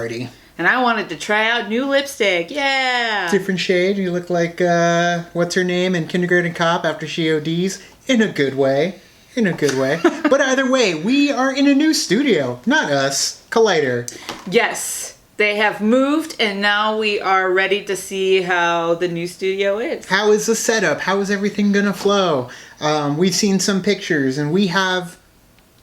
party. And I wanted to try out new lipstick. Yeah. Different shade. You look like, what's her name in Kindergarten Cop after she ODs? In a good way. But either way, we are in a new studio. Not us. Collider. Yes. They have moved, and now we are ready to see how the new studio is. How is the setup? How is everything going to flow? We've seen some pictures, and we have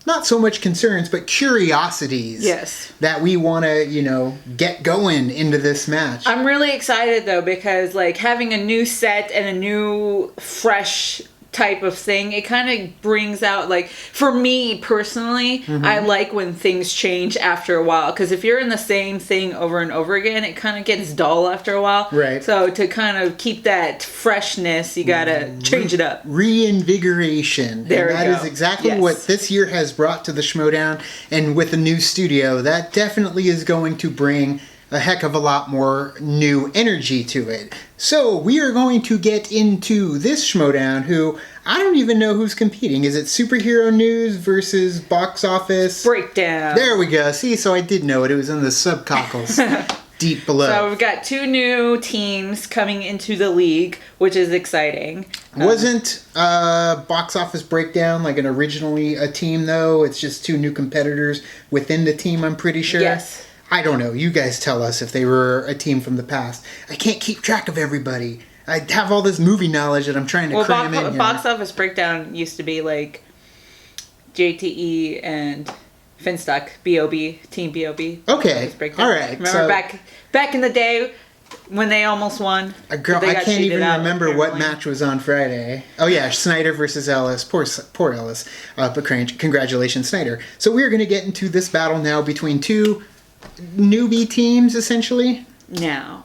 not so much concerns, but curiosities. Yes. That we want to, get going into this match. I'm really excited, though, because, having a new set and a new, fresh type of thing, it kind of brings out, for me personally, I like when things change after a while, because if you're in the same thing over and over again, it kind of gets dull after a while. Right. So to kind of keep that freshness, you gotta change it up. Reinvigoration. There we go. That is exactly what this year has brought to the Schmoedown, and with a new studio, that definitely is going to bring a heck of a lot more new energy to it. So we are going to get into this Schmoedown, who I don't even know who's competing. Is it Superhero News versus Box Office Breakdown? There we go. See, so I did know it. It was in the subcockles deep below. So we've got 2 new teams coming into the league, which is exciting. Wasn't Box Office Breakdown originally a team, though? It's just 2 new competitors within the team, I'm pretty sure. Yes. I don't know. You guys tell us if they were a team from the past. I can't keep track of everybody. I have all this movie knowledge that I'm trying to cram in here. Box Office Breakdown used to be JTE and Finstock, B.O.B., Team B.O.B. Okay, all right. Remember so, back in the day when they almost won? I can't even remember what match was on Friday. Oh yeah, Snyder versus Ellis. Poor Ellis. But congratulations, Snyder. So we're going to get into this battle now between 2 newbie teams, essentially. Now.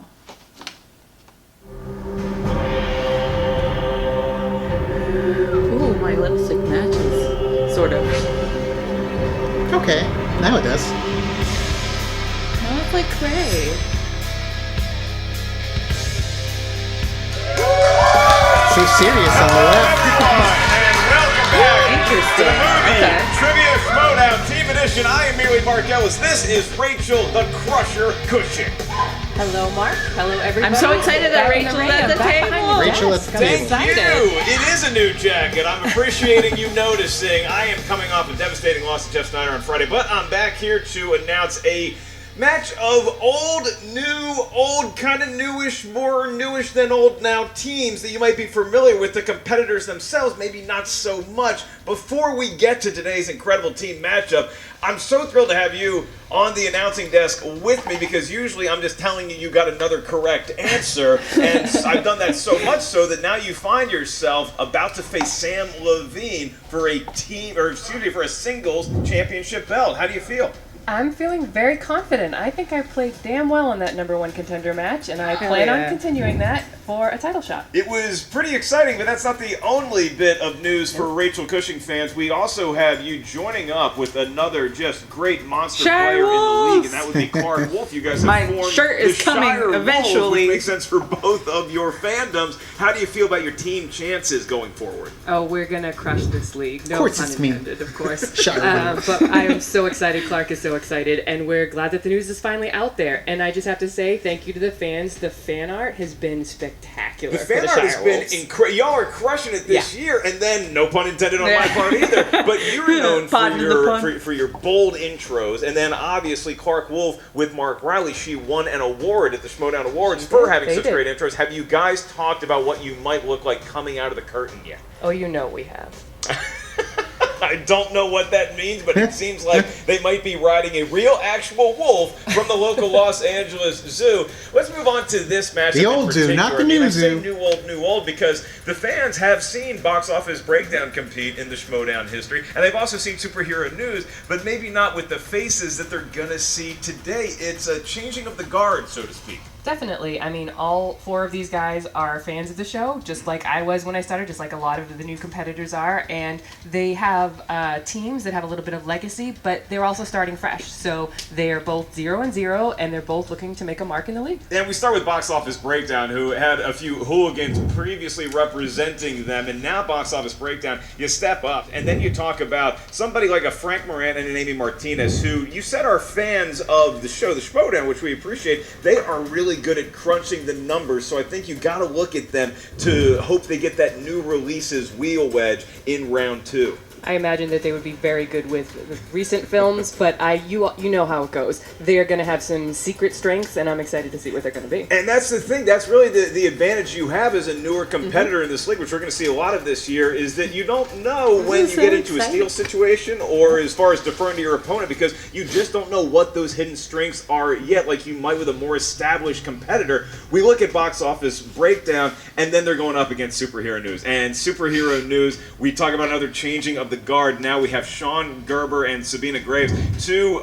Ooh, my lipstick matches. Sort of. Okay, now it does. Now it's like clay. So serious on the left. And welcome back Interesting. to the movie Okay. Trivia Schmoedown Team Edition. I am Merely Mark Ellis. This is Rachel the Crusher Cushing. Hello, Mark. Hello, everybody. I'm so excited that Back in the Rachel's ring. at the Back table. behind the Rachel desk. at the I'm table. excited. It is a new jacket. I'm appreciating you noticing. I am coming off a devastating loss to Jeff Snyder on Friday, but I'm back here to announce a match of old, new, old, kind of newish, more newish than old now teams that you might be familiar with. The competitors themselves, maybe not so much. Before we get to today's incredible team matchup, I'm so thrilled to have you on the announcing desk with me, because usually I'm just telling you got another correct answer, and I've done that so much so that now you find yourself about to face Sam Levine for a for a singles championship belt. How do you feel? I'm feeling very confident. I think I played damn well in that #1 contender match, and I plan on continuing that for a title shot. It was pretty exciting, but that's not the only bit of news for Rachel Cushing fans. We also have you joining up with another just great monster player in the league, and that would be Clark Wolf. You guys have My formed shirt is the coming Shire eventually. Wolves, which makes sense for both of your fandoms. How do you feel about your team chances going forward? Oh, we're gonna crush this league. No Of course pun it's me. intended, of course. Shire But I am so excited. Clark is so excited, and we're glad that the news is finally out there. And I just have to say thank you to the fans. The fan art has been spectacular. The fan art has been incredible. Y'all are crushing it this year, and then no pun intended on my part either. But you're known for your bold intros, and then obviously Clark Wolf with Mark Riley. She won an award at the Schmoedown Awards for having such great intros. Have you guys talked about what you might look like coming out of the curtain yet? Oh, you know we have. I don't know what that means, but it seems like they might be riding a real, actual wolf from the local Los Angeles zoo. Let's move on to this matchup. The old zoo, not the new zoo. I say new old, because the fans have seen Box Office Breakdown compete in the Schmoedown history, and they've also seen Superhero News, but maybe not with the faces that they're going to see today. It's a changing of the guard, so to speak. Definitely. I mean, all 4 of these guys are fans of the show, just like I was when I started, just like a lot of the new competitors are. And they have teams that have a little bit of legacy, but they're also starting fresh. So they're both 0-0, and they're both looking to make a mark in the league. And we start with Box Office Breakdown, who had a few hooligans previously representing them, and now Box Office Breakdown, you step up, and then you talk about somebody like a Frank Moran and an Amy Martinez, who you said are fans of the show, the Schmoedown, which we appreciate. They are really good at crunching the numbers, so I think you got to look at them to hope they get that new releases wheel wedge in round 2. I imagine that they would be very good with recent films, but you know how it goes. They're going to have some secret strengths, and I'm excited to see what they're going to be. And that's the thing. That's really the advantage you have as a newer competitor in this league, which we're going to see a lot of this year, is that you don't know when you get into a steal situation or as far as deferring to your opponent, because you just don't know what those hidden strengths are yet, like you might with a more established competitor. We look at Box Office Breakdown, and then they're going up against Superhero News. And Superhero News, we talk about another changing of the guard. Now we have Sean Gerber and Sabina Graves, two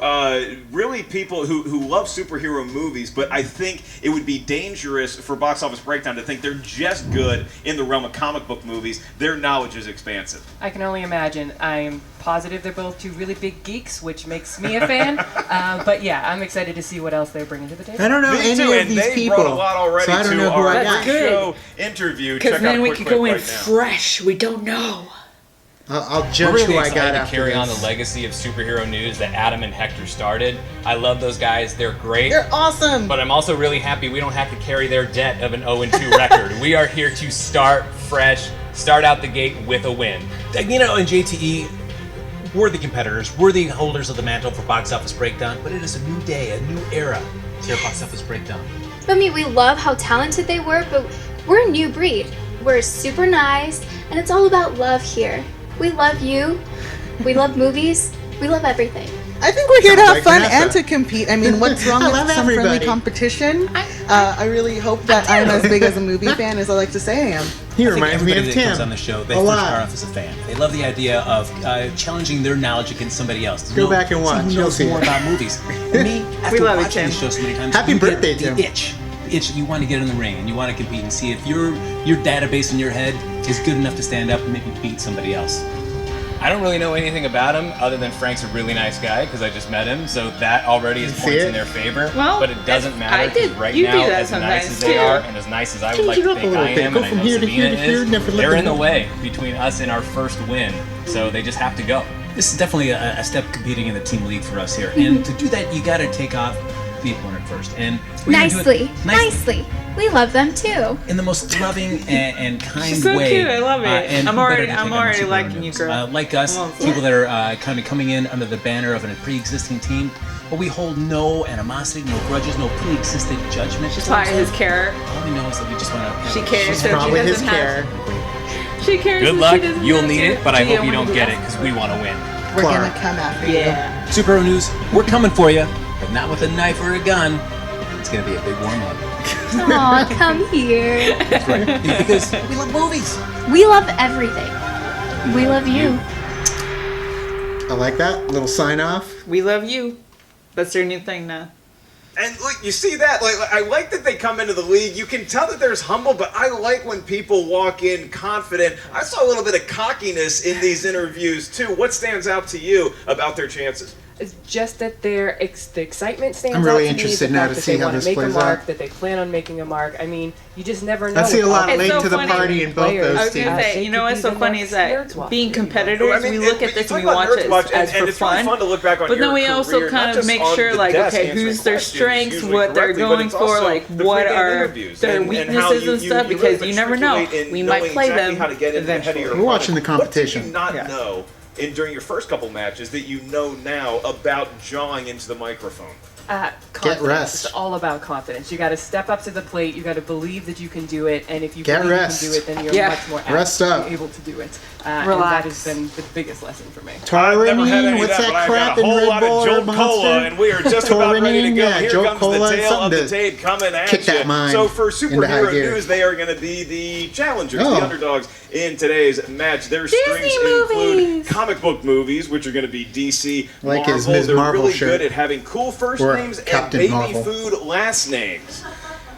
really people who love superhero movies, but I think it would be dangerous for Box Office Breakdown to think they're just good in the realm of comic book movies. Their knowledge is expansive. I can only imagine. I'm positive they're both 2 really big geeks, which makes me a fan. But yeah, I'm excited to see what else they're bringing to the table. I don't know Me any too, of and these they people, brought a lot already so I don't to know who our I got. pre-show interview. Because Check then out we Quick could Clip go in right now. fresh. We don't know. I'll We're judge really who I excited got to after carry this. on the legacy of Superhero News that Adam and Hector started. I love those guys. They're great. They're awesome. But I'm also really happy we don't have to carry their debt of an 0-2 record. We are here to start fresh, start out the gate with a win. You know, in JTE, we're the competitors. We're the holders of the mantle for Box Office Breakdown, but it is a new day, a new era here at Box Office Breakdown. I mean, we love how talented they were, but we're a new breed. We're super nice, and it's all about love here. We love you. We love movies. We love everything. I think we're here to Sounds have like fun Vanessa. and to compete. I mean, what's wrong I with love some friendly everybody. competition? I really hope that I'm as big as a movie fan as I like to say I am. He I think reminds me everybody of that comes Tim. on the show, they a first lot. start off as a fan. They love the idea of challenging their knowledge against somebody else. Go back and watch. Someone who You'll knows see more it. about movies. Me, after love it, watching Tim. the show so many times, Happy you get birthday, the Tim. itch. You want to get in the ring and you want to compete and see if your database in your head is good enough to stand up and maybe beat somebody else. I don't really know anything about him other than Frank's a really nice guy because I just met him, so that already is See points it? in their favor. Well, but it doesn't I matter did- because right you do now, that as nice sometimes, as they too. are and as nice as I would Change like it to up a think little I bit. am, Go and I from know here to Sabina here to here, is, never let they're them in the go. way between us and our first win, so they just have to go. This is definitely a step competing in the team league for us here. And to do that, you got to take off the opponent first. And we're gonna do it Nicely. We love them too. in the most loving and kind She's so way. cute. I love it. And I'm who better already- to I'm take on already Superhero liking you, News? girl. Like us, Oh, people that are kind of coming in under the banner of a pre-existing team, but we hold no animosity, no grudges, no pre-existing judgment. She's probably his care. All we know is that we just want to. She cares. She's So she probably his doesn't care. have. She cares. Good and luck. she doesn't You'll have need to. it, but I Gee, hope you wanna don't do get that. it because we want to win. We're Clark. gonna come after you. Yeah. Superhero News, we're coming for you, but not with a knife or a gun. It's gonna be a big warm up. Aw, come here. That's right. Because we love movies. We love everything. We love you. I like that little sign off. We love you. That's their new thing now. And look, you see that? Like, I like that they come into the league. You can tell that there's humble, but I like when people walk in confident. I saw a little bit of cockiness in these interviews too. What stands out to you about their chances? It's just that the excitement stands I'm really out to me, interested the now fact to that see they how wanna this make plays a mark, out. that they plan on making a mark. I mean, you just never know. I see a with lot all It's late so to the funny. party in both players. I those was gonna teams. say, They you know could what's be so the funny next is that Nerds Watch. being There you go. competitors, we look at you this talk and we about watch Nerds it Watch, as and for it's really fun to look back on But then your we also career, kind not of just make on sure, the like, desk okay, answering who's their questions, strengths, usually what they're correctly, but going it's for, also like the what pregame are interviews their and how weaknesses you- and you stuff, really because you never know. matriculate in We might knowing play exactly them how to get in the head of eventually. your We're watching the opponent. competition. What did you not Yeah. know during your first couple matches that you know now about jawing into the microphone? Confidence. rest. It's all about confidence. You got to step up to the plate. You got to believe that you can do it, and if you Get believe rest. you can do it, then you're Yeah. much more apt Rest to up. be able to do it. And Relax. that has been the biggest lesson for me. I've never had any Taurine, of what's that, that but I've crap got a in whole Red lot Bull of or Jolt Cola, Monster? and we are just about ready to Taurine, go. yeah, Here Jolt comes Cola the and tail of something the to tape coming at kick that you. mind So for into high Superhero gear. News, they are going to be the challengers, Oh. the underdogs in today's match. Their strengths include movies. comic book movies, which are going to be DC, Like Marvel. his Ms. They're Marvel really shirt. good at having cool first Or names and Captain baby Marvel. food last names.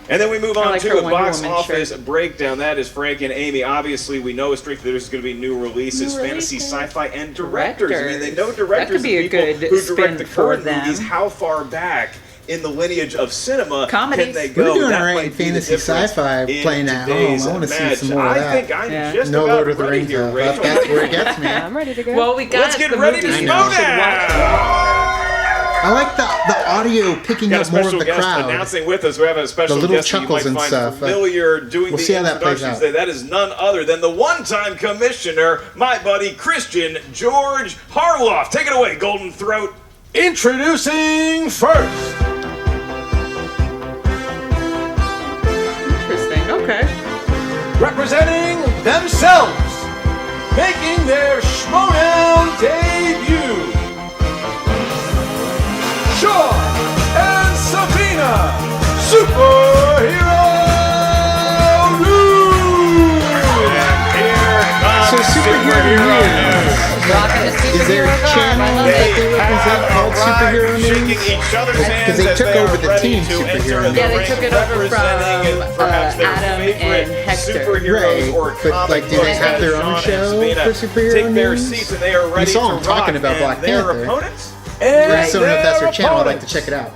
And then we move on like to her a Wonder box Woman office shirt. breakdown. That is Frank and Amy. Obviously, we know it's strictly there's going to be new releases, fantasy, sci-fi, and directors. I mean, they know directors That could be and a people good who spin direct the for current them. movies. How far back in the lineage of cinema Comedies. can they go? We're doing That alright might be the fantasy difference sci-fi in playing at home. today's I wanna see match. some more of I that. think I'm Yeah. just No about Lord of the ready Rings, here, though. Rachel. That's where it gets me. I'm ready to go. Well, we got Let's get the ready to movies Schmoedown! we should watch. I like the audio picking Got a up more of special the guest crowd. announcing with us. We have a special The little guest that you might chuckles and find stuff. familiar doing We'll the see how that plays introductions out. today. That is none other than the one-time commissioner, my buddy Christian George Harloff. Take it away, Golden Throat. Introducing first, Interesting. Okay. representing themselves, making their Schmoedown debut, Sean and Sabina, Superhero News! Here comes So superhero news. Rocking the Is there a superhero garb. channel I love that it. they represent called Superhero shaking News? each other's hands they as took they over are the ready team to Superhero enter News. the Yeah, they ring, took it over representing from, perhaps their Adam favorite and Hector. superheroes Right, or but, comic like, do they books. have their own Sean and show Sabina for Superhero take their News? seats and they are ready saw to them talking rock. about And Black their Panther. opponents? And I still don't know if that's their their channel. I'd like to opponents, check it out.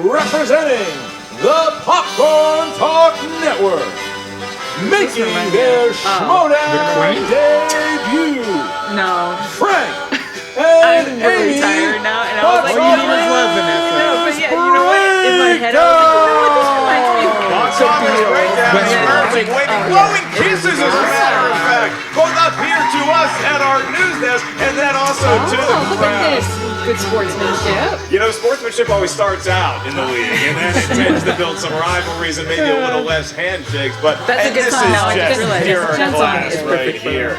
representing the Popcorn Talk Network, making their Schmoedown debut, No. Frank I'm and really Amy. tired now, and I was like, Well, you you know was what? loving it, No, though. but yeah, you know what? In my head, I was like, you know what? This reminds me of Box office breakdown is Westworld. emerging, waving glowing kisses, as a matter of fact, both up here to us at our news desk, and then also to the Oh, look at crowd. this. Good sportsmanship. You know, sportsmanship always starts out in the league, and then it tends to build some rivalries and maybe a little less handshakes. But That's a good this song. is Now I just just realized pure that song class is right perfect for here.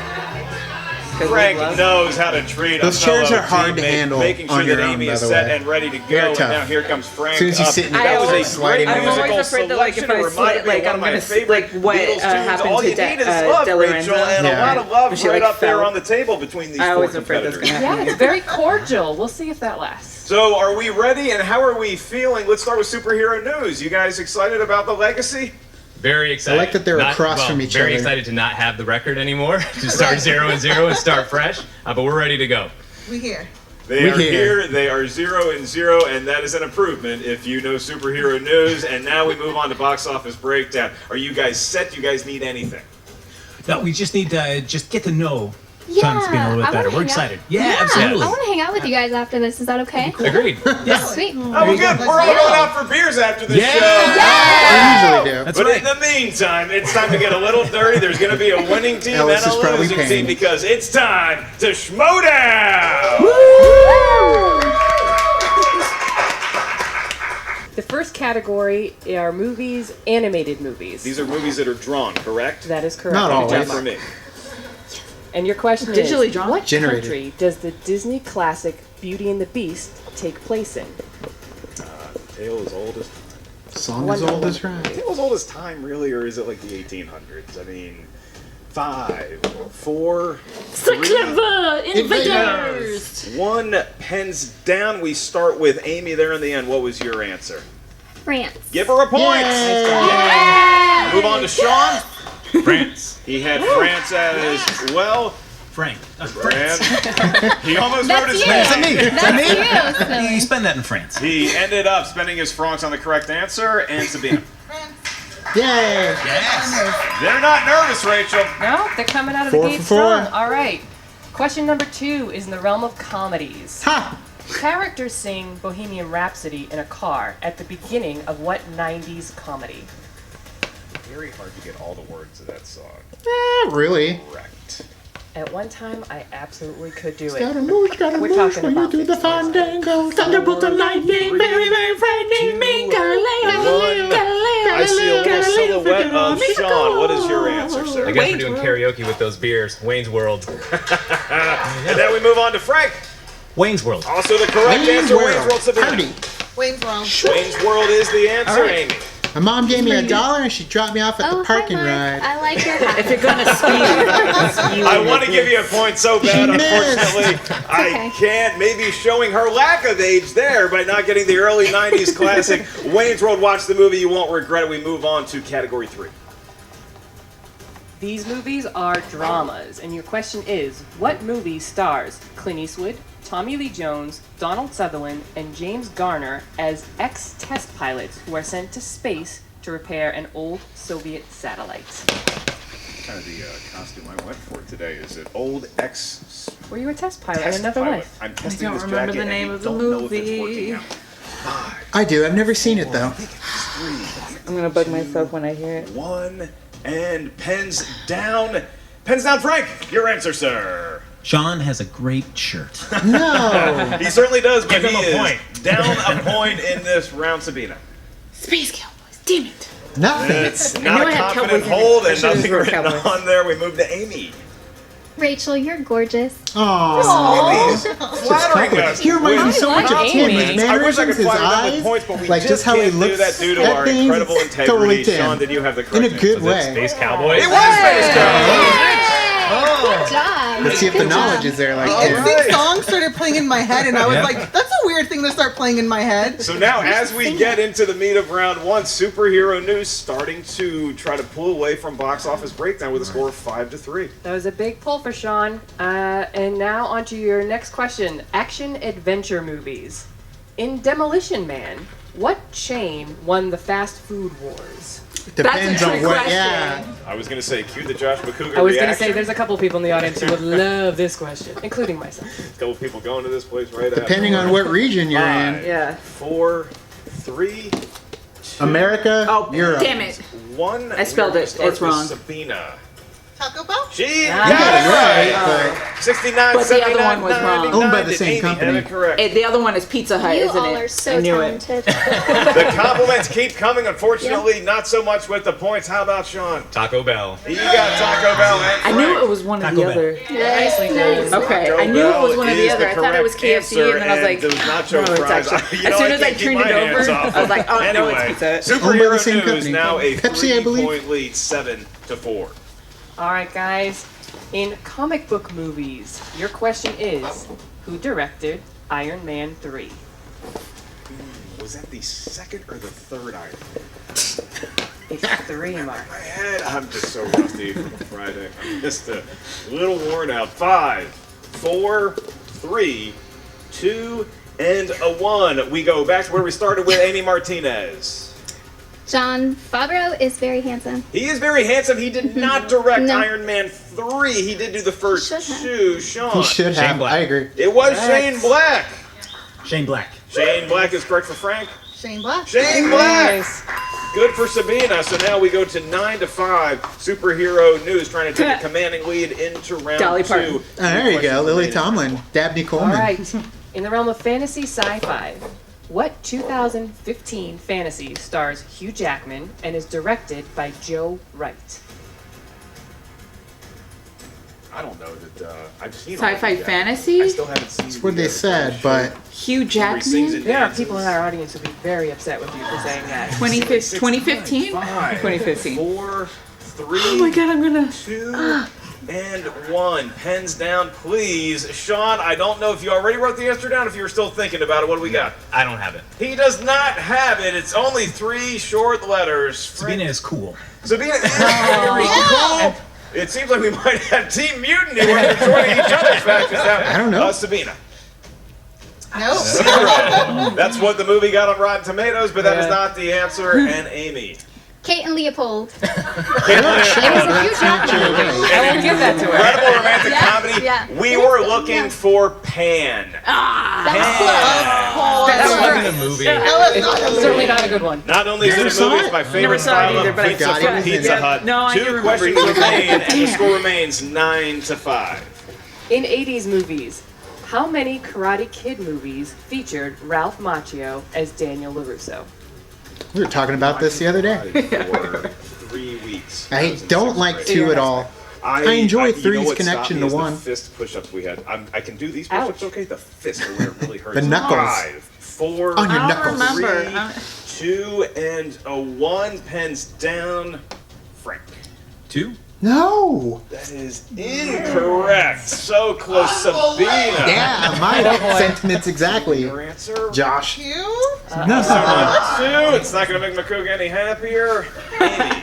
'Cause we Frank love- knows how to treat Those a chairs fellow are hard to teammate, handle making sure on your that own, Amy by is the set way. and ready to They're go. And tough. now here comes Frank. As soon as you up. sit in the That was back, a sliding great in. I'm always musical afraid that, like, if selection. I It reminded slip, me like, of one I'm of my gonna favorite like what Beatles tunes. happened All to you need is De love, La Rachel, Renza. and a Yeah. lot of love She, right like, up there fell. on the table between these I four was afraid that's competitors. gonna happen. Yeah, it's very cordial. We'll see if that lasts. So, are we ready, and how are we feeling? Let's start with superhero news. You guys excited about the legacy? Very excited. I like that they're across from each Very other. excited to not have the record anymore. To start 0-0 and start fresh. But we're ready to go. We here. They We are here. here. They are 0-0, and that is an improvement if you know superhero news. And now we move on to box office breakdown. Are you guys set? Do you guys need anything? No, we just need to just get to know Yeah, Sean Sabina a little I bit better. wanna We're hang out. excited. Yeah, absolutely. I want to hang out with you guys after this. Is that okay? Agreed. Sweet. Oh, well, good. We're all going out for beers after the show. I usually do. That's But right. in the meantime, it's time to get a little dirty. There's going to be a winning team Ellis and is a probably losing paying. team because it's time to Schmoedown! The first category are movies, animated movies. These are movies that are drawn, correct? That is correct. Not Good always. job, Just for Mark. me. And your question Digitally is, drawn? what Generated. country does the Disney classic Beauty and the Beast take place in? Tale as old as Song as old as right. Tale as old as time, really, or is it like the 1800s? I mean, 5, 4, So clever! Invaders! 1, pens down. We start with Amy there in the end. What was your answer? France. Give her a point. Yeah. Move on to Sean. France. He had France as well. Frank. And France. he almost That's wrote his you. name. Is that me? Is that me? That's you. You silly. spend that in France. He ended up spending his francs on the correct answer, and Sabina. Yay! Yes. They're not nervous, Rachel. No, they're coming out of 4 the for gate 4. strong. All right. Question number 2 is in the realm of comedies. Ha! Characters sing Bohemian Rhapsody in a car at the beginning of what 90s comedy? Very hard to get all the words of that song Really? correct. At one time, I absolutely could do it. Gotta move, gotta We're move talking when you about do the 50s. fandango. Thunderbolt and lightning, very, very frightening me. Gotta lay, I see a little silhouette of Sean. What is your answer, I sir? guess we're doing karaoke with those beers. Wayne's World. And then we move on to Frank. Wayne's World. Also the correct answer, Wayne's World. Sabina. Party. Wayne's World. Wayne's World is the answer, All right. Amy. My mom gave me $1 and she dropped me off at the parking ride. I like your hat. If you're gonna speed, I want to give you a point so bad. Unfortunately, I okay. can't. Maybe showing her lack of age there by not getting the early 90s classic Wayne's World. Watch the movie. You won't regret it. We move on to category 3. These movies are dramas, and your question is, what movie stars Clint Eastwood, Tommy Lee Jones, Donald Sutherland, and James Garner as ex-test pilots who are sent to space to repair an old Soviet satellite? Kind of the costume I went for today. Is it old ex? Were you a test pilot in Test another pilot. life? I'm testing don't this remember jacket the name and of the don't know if it's movie. working out. I do. I've never seen it though. 3, I'm gonna bug myself when I hear it. 1, and pens down. Pens down, Frank. Your answer, sir. Sean has a great shirt. No. He certainly does, but Give he him a is point. down a point in this round, Sabina. Space Cowboys. Damn it. Nothing. It's I not knew a I had confident Cowboys in it. hold I and should've nothing wrote written Cowboys. on there. We move to Amy. Rachel, you're gorgeous. Aww. Amy's flattering us. He reminds me with so much of like Tim. Amy. His I wish I mannerisms, could his flatter them with eyes, points, but we like just how he can't do looks that due to at our things. incredible It's integrity. totally Tim. Sean, did you have the correct In a answer? good Was it way. Space Cowboys? It was Space Cowboys. Good job. Let's see if the Good job. knowledge is there like And Tim. Sing Song started playing in my head, and I was like, that's a weird thing to start playing in my head. So now, as we get into the meat of round 1, superhero news starting to try to pull away from box office breakdown with a score of 5-3. That was a big pull for Sean. And now on to your next question. Action-adventure movies. In Demolition Man, what chain won the fast food wars? Depends on trick what. question. Yeah. I was going to say, cue the Josh McCougar I was going to reaction. say there's a couple people in the audience who would love this question, including myself. A couple people going to this place right Depending on what region you're in. Yeah. 4, 3, 2, America, Oh, Europe. damn it. 1. I spelled We're gonna it. start It's with wrong. Sabina. Taco Bell? She Ah. got Got it it right. right, 69, But the other 79, one was wrong. 99. Owned by the Did same Amy company. have it correct? The other one is Pizza Hut, You isn't all it? are so I knew talented. The compliments keep coming. Unfortunately, not so much with the points. How about Sean? Taco Bell. You got Taco Bell and I Frank. knew it was one of Taco the Bell. other. Nicely done. Okay, Taco I knew it was Bell one of the is other. I thought it was correct KFC, and then I was answer, like, and those nacho no, it's fries. actually. You know, As soon I as I can't keep turned my it hands over, off I was like, oh, no, it's Anyway, Pizza Hut. Owned by the Superhero same news company. now a Pepsi, I believe. 3-point lead, 7-4. All right, guys. In comic book movies, your question is, who directed Iron Man 3? Was that the second or the third Iron Man? It's 3, Mark. My head, I'm just so rusty from Friday. I'm just a little worn out. 5, 4, 3, 2, and a 1. We go back to where we started with Amy Martinez. John Favreau is very handsome. He is very handsome. He did not direct No. Iron Man 3. He did do the first Should have. 2. Sean. He should Shane have. Black. I agree. It was Shane Black. Shane Black. Shane Black is correct for Frank. Shane Black. Shane Black. Nice. Good for Sabina. So now we go to 9-5. Superhero news trying to take a commanding lead into round Dolly 2. Parton. Oh, there you go. Lily Questions Tomlin. Dabney All Coleman. right. In the realm of fantasy sci-fi, what 2015 fantasy stars Hugh Jackman and is directed by Joe Wright? I don't know that. I've seen Sci-fi all of that. fantasy? I still haven't seen. That's what the, they said, but Hugh where he sings Jackman? and There are dances. people in our audience who'll be very upset with you for saying that. 2015? 5, 2015. 4, 3, Oh my god, I'm gonna. 2, and 1. Pens down, please. Sean, I don't know if you already wrote the answer down. If you were still thinking about it, what do we got? I don't have it. He does not have it. It's only 3 short letters. Sabina is cool. Sabina is very cool. It seems like we might have Team Mutiny where they're joining each other's factions now. I don't know. Sabina. No. 0. That's what the movie got on Rotten Tomatoes, but that is Yeah. not the answer. And Amy. Kate and Leopold. It It was a Hugh Jackman movie. I won't give that to her. Incredible romantic Yeah, comedy. yeah. We were looking for Pan. That was Wasn't a movie. It's certainly not a good one. Not only is it Never a saw movie, it? it's my Never favorite saw it style either, of but I pizza forgot from it was in Pizza there. Hut. No, I do 2 remember questions you. remain, and the Damn. score remains 9-5. In 80s movies, how many Karate Kid movies featured Ralph Macchio as Daniel LaRusso? we were talking about this the other day. For 3 weeks. I was in don't sixth like grade. 2 at all. I enjoy you know three's what connection stopped me to is one. The fist push-ups we had. I can do these push-ups Ouch. okay. The fist are where it really hurts. The knuckles. 5, 4, On your I don't knuckles. remember. 3, 2 and a 1. Pens down. Frank. 2. No. That is incorrect. So close, Sabina. Yeah, my sentiments exactly. Your answer? Josh. You? No. Number 2. It's not going to make McCook any happier. Amy.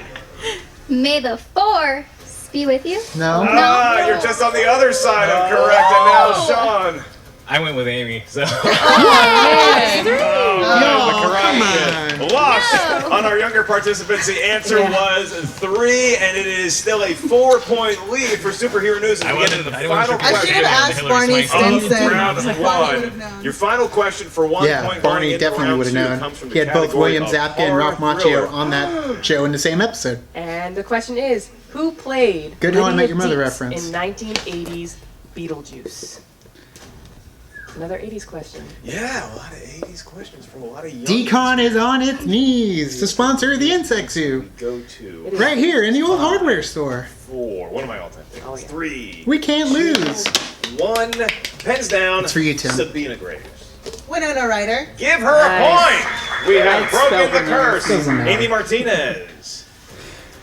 May the force be with you. No. Ah, you're just on the other side of correct. And now Sean. I went with Amy, so. Yo, come on. Lost on our younger participants. The answer was 3, and it is still a 4-point lead for Superhero News. As we get into the final I should have question asked Barney of Stinson. round Barney would've 1. known. Your final question for 1 Yeah, point. Barney going into definitely round would have 2 known. comes from the He had both category William of Zabka and Ralph horror Macchio thriller. on that show in the same episode. And the question is, who played Good How I Met Lydia Your Mother Deetz reference. in 1980s Beetlejuice? Another 80s question. Yeah, a lot of 80s questions from a lot of young. Decon is on its knees to sponsor the Insect Zoo. Go to Right here in the old hardware store. 4. One of my all-time favorites. 3. We can't lose. 1. Pens down. It's for you, Tim. Sabina Graves. Winona Ryder. Give her a point. We have I'd broken spell the her name. curse. Doesn't matter. Amy Martinez.